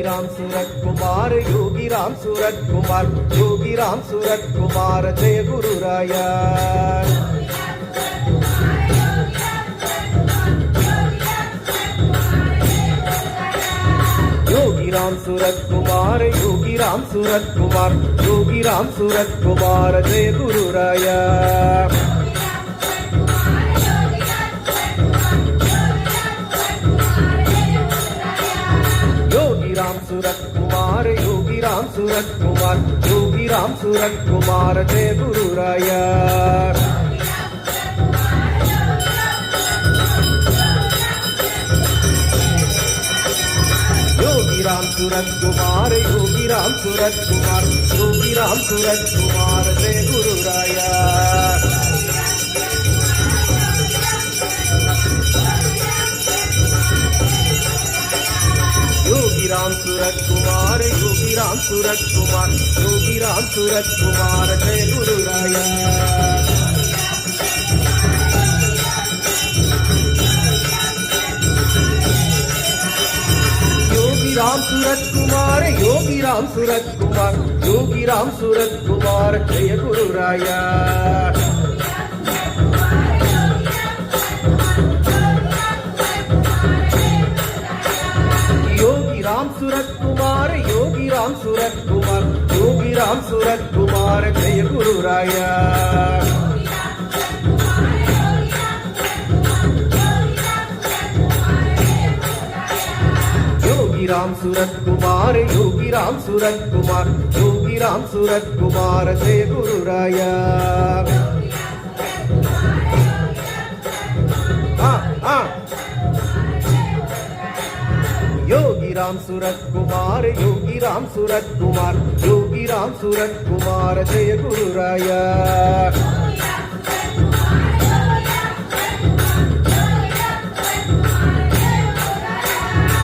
Ram Surat Kumar Yogi Ram Surat Kumar Yogi Ram Surat Kumar Jai Guru Raya Yogi Ram Surat Kumar Yogi Ram Surat Kumar Yogi Ram Surat Kumar Jai Guru Raya Yogi Ram Surat Kumar Yogi Ram Surat Kumar Yogi Ram Surat Kumar Jai Guru Raya Yogi Ram Surat Kumar Yogi Ram Surat Kumar Yogi Ram Surat Kumar Jai Guru Raya Yogi Ram Surat Kumar Yogi Ram Surat Kumar Yogi Ram Surat Kumar Jai Guru Raya Yogi Ram Surat Kumar Yogi Ram Surat Kumar Yogi Ram Surat Kumar Jai Guru Raya Ram Surat Kumar Yogi Ram Surat Kumar Yogi Ram Surat Kumar Jai Guru Raya Yogi Ram Surat Kumar Yogi Ram Surat Kumar Yogi Ram Surat Kumar Jai Guru Raya Yogi Ram Surat Kumar Yogi Ram Surat Kumar Yogi Ram Surat Kumar Jai Guru Raya